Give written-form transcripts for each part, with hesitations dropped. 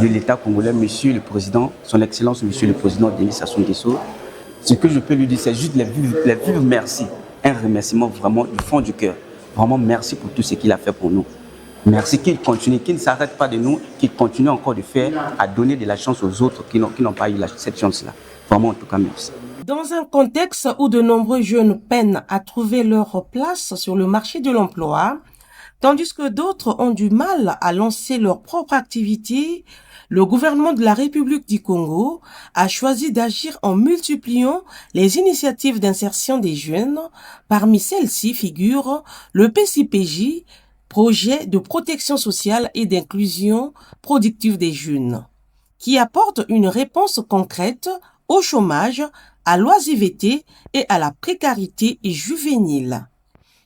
de l'État congolais, Monsieur le Président, Son Excellence Monsieur le Président Denis Sassou Nguesso. Ce que je peux lui dire, c'est juste les vivre merci. Un remerciement vraiment du fond du cœur. Vraiment merci pour tout ce qu'il a fait pour nous. Merci qu'il continue, qu'il ne s'arrête pas de nous, qu'il continue encore de faire, à donner de la chance aux autres qui n'ont pas eu cette chance-là. Vraiment, en tout cas, merci. Dans un contexte où de nombreux jeunes peinent à trouver leur place sur le marché de l'emploi, tandis que d'autres ont du mal à lancer leur propre activité, le gouvernement de la République du Congo a choisi d'agir en multipliant les initiatives d'insertion des jeunes. Parmi celles-ci figure le PCPJ, Projet de protection sociale et d'inclusion productive des jeunes, qui apporte une réponse concrète au chômage, à l'oisiveté et à la précarité juvénile.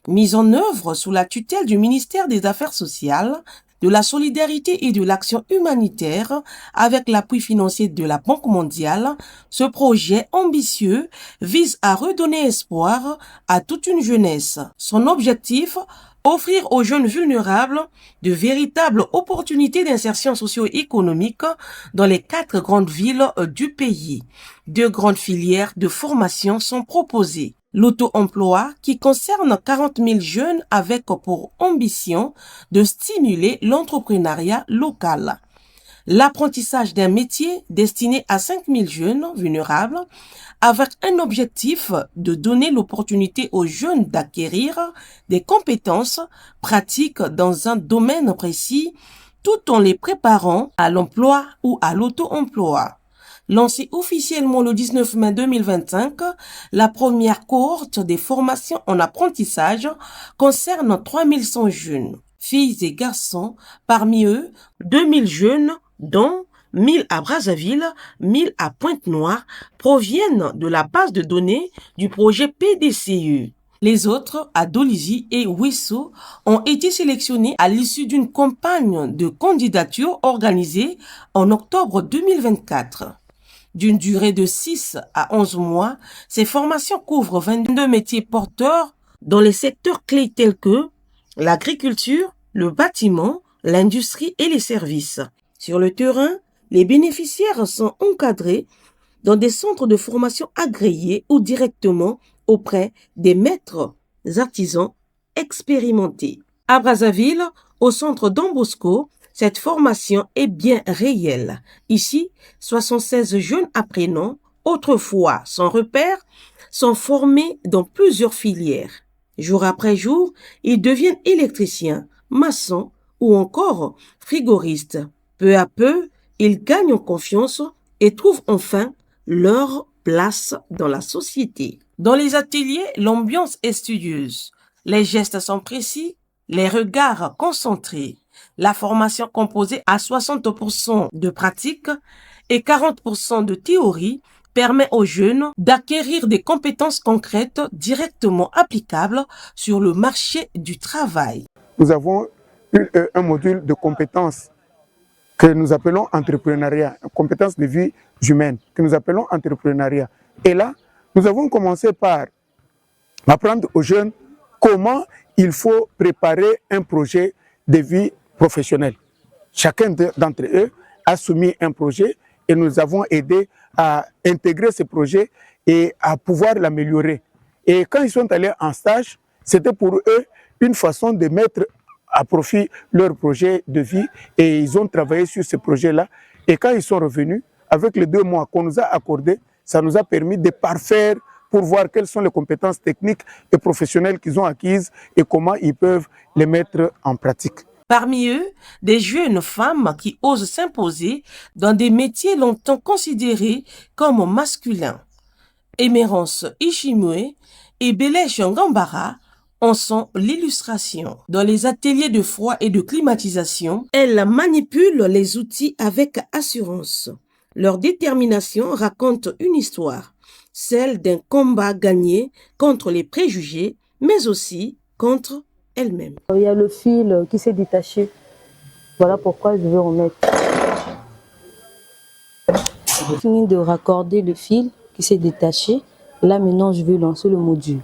Mise en œuvre sous la tutelle du ministère des Affaires sociales, de la solidarité et de l'action humanitaire avec l'appui financier de la Banque mondiale, ce projet ambitieux vise à redonner espoir à toute une jeunesse. Son objectif, offrir aux jeunes vulnérables de véritables opportunités d'insertion socio-économique dans les 4 grandes villes du pays. 2 grandes filières de formation sont proposées. L'auto-emploi qui concerne 40 000 jeunes avec pour ambition de stimuler l'entrepreneuriat local. L'apprentissage d'un métier destiné à 5 000 jeunes vulnérables avec un objectif de donner l'opportunité aux jeunes d'acquérir des compétences pratiques dans un domaine précis tout en les préparant à l'emploi ou à l'auto-emploi. Lancée officiellement le 19 mai 2025, la première cohorte des formations en apprentissage concerne 3100 jeunes, filles et garçons, parmi eux 2000 jeunes dont 1000 à Brazzaville, 1000 à Pointe-Noire, proviennent de la base de données du projet PDCE. Les autres, à Dolisie et Ouessou, ont été sélectionnés à l'issue d'une campagne de candidature organisée en octobre 2024. D'une durée de 6 à 11 mois, ces formations couvrent 22 métiers porteurs dans les secteurs clés tels que l'agriculture, le bâtiment, l'industrie et les services. Sur le terrain, les bénéficiaires sont encadrés dans des centres de formation agréés ou directement auprès des maîtres artisans expérimentés. À Brazzaville, au centre Don Bosco, cette formation est bien réelle. Ici, 76 jeunes apprenants, autrefois sans repère, sont formés dans plusieurs filières. Jour après jour, ils deviennent électriciens, maçons ou encore frigoristes. Peu à peu, ils gagnent en confiance et trouvent enfin leur place dans la société. Dans les ateliers, l'ambiance est studieuse. Les gestes sont précis, les regards concentrés. La formation composée à 60% de pratique et 40% de théorie permet aux jeunes d'acquérir des compétences concrètes directement applicables sur le marché du travail. Nous avons un module de compétences que nous appelons entrepreneuriat, compétences de vie humaine, que nous appelons entrepreneuriat. Et là, nous avons commencé par apprendre aux jeunes comment il faut préparer un projet de vie professionnelle. Chacun d'entre eux a soumis un projet et nous avons aidé à intégrer ce projet et à pouvoir l'améliorer. Et quand ils sont allés en stage, c'était pour eux une façon de mettre à profit leur projet de vie et ils ont travaillé sur ce projet-là. Et quand ils sont revenus, avec les 2 mois qu'on nous a accordés, ça nous a permis de parfaire pour voir quelles sont les compétences techniques et professionnelles qu'ils ont acquises et comment ils peuvent les mettre en pratique. Parmi eux, des jeunes femmes qui osent s'imposer dans des métiers longtemps considérés comme masculins. Émérance Ishimue et Belèche Ngambara en sont l'illustration. Dans les ateliers de froid et de climatisation, elles manipulent les outils avec assurance. Leur détermination raconte une histoire, celle d'un combat gagné contre les préjugés, mais aussi contre elle-même. Il y a le fil qui s'est détaché. Voilà pourquoi je veux remettre. J'ai fini de raccorder le fil qui s'est détaché. Là maintenant, je vais lancer le module.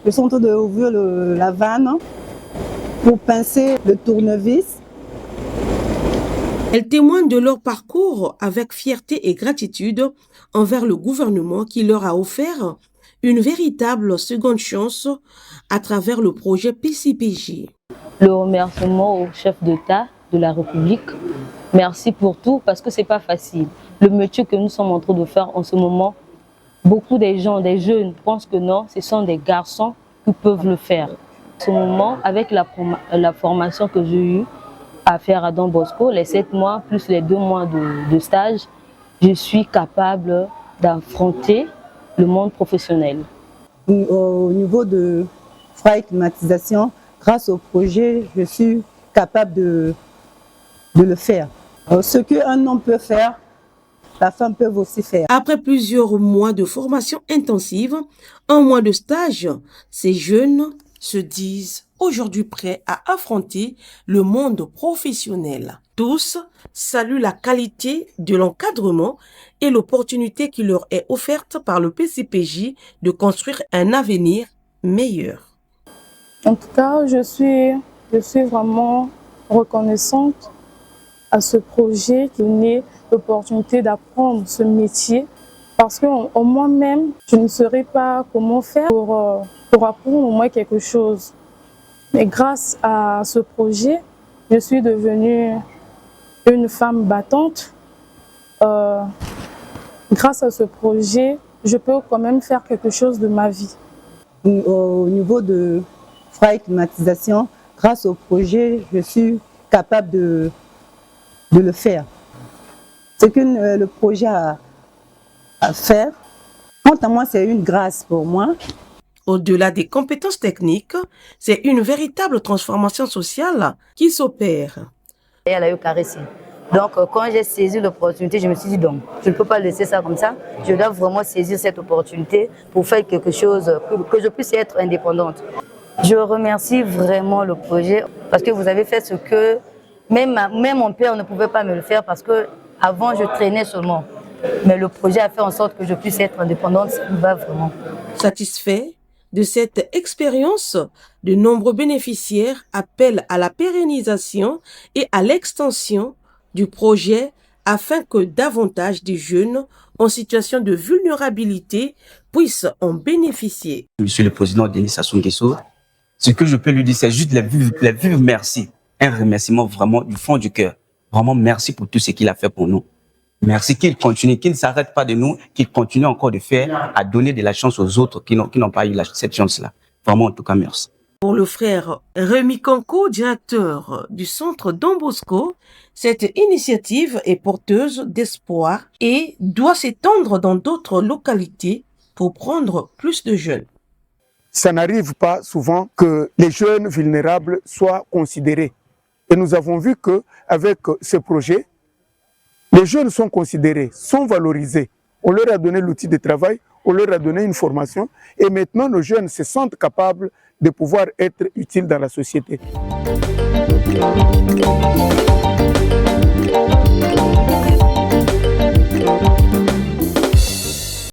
Ils sont en train d'ouvrir la vanne pour pincer le tournevis. Elles témoignent de leur parcours avec fierté et gratitude envers le gouvernement qui leur a offert une véritable seconde chance à travers le projet PCPJ. Le remerciement au chef d'État de la République. Merci pour tout parce que c'est pas facile. Le métier que nous sommes en train de faire en ce moment, beaucoup des gens, des jeunes pensent que non, ce sont des garçons qui peuvent le faire. En ce moment, avec la formation que j'ai eue à faire à Don Bosco, les 7 mois plus les 2 mois de stage, je suis capable d'affronter le monde professionnel. Au niveau de froid et climatisation, grâce au projet, je suis capable de le faire. Ce qu'un homme peut faire, la femme peut aussi faire. Après plusieurs mois de formation intensive, 1 mois de stage, ces jeunes se disent aujourd'hui prêts à affronter le monde professionnel. Tous saluent la qualité de l'encadrement et l'opportunité qui leur est offerte par le PCPJ de construire un avenir meilleur. En tout cas, je suis vraiment reconnaissante à ce projet qui donne l'opportunité d'apprendre ce métier parce que moi-même, je ne saurais pas comment faire pour apprendre au moins quelque chose. Mais grâce à ce projet, je suis devenue une femme battante. Grâce à ce projet, je peux quand même faire quelque chose de ma vie. Au niveau de froid et climatisation, grâce au projet, je suis capable de le faire. Ce que le projet a à faire, quant à moi, c'est une grâce pour moi. Au-delà des compétences techniques, c'est une véritable transformation sociale qui s'opère. Elle a eu caressé. Donc, quand j'ai saisi l'opportunité, je me suis dit, donc, je ne peux pas laisser ça comme ça. Je dois vraiment saisir cette opportunité pour faire quelque chose, que je puisse être indépendante. Je remercie vraiment le projet parce que vous avez fait ce que même mon père ne pouvait pas me le faire parce qu'avant, je traînais seulement. Mais le projet a fait en sorte que je puisse être indépendante, ça me va vraiment. Satisfait de cette expérience, de nombreux bénéficiaires appellent à la pérennisation et à l'extension du projet afin que davantage de jeunes en situation de vulnérabilité puissent en bénéficier. Monsieur le Président Denis Sassou Nguesso, ce que je peux lui dire, c'est juste les vivre merci. Un remerciement vraiment du fond du cœur. Vraiment merci pour tout ce qu'il a fait pour nous. Merci qu'il continue, qu'il ne s'arrête pas de nous, qu'il continue encore de faire, à donner de la chance aux autres qui n'ont pas eu cette chance-là. Vraiment, en tout cas, merci. Pour le frère Rémi Kanko, directeur du centre Don Bosco, cette initiative est porteuse d'espoir et doit s'étendre dans d'autres localités pour prendre plus de jeunes. Ça n'arrive pas souvent que les jeunes vulnérables soient considérés. Et nous avons vu qu'avec ce projet, les jeunes sont considérés, sont valorisés. On leur a donné l'outil de travail, on leur a donné une formation et maintenant nos jeunes se sentent capables de pouvoir être utiles dans la société.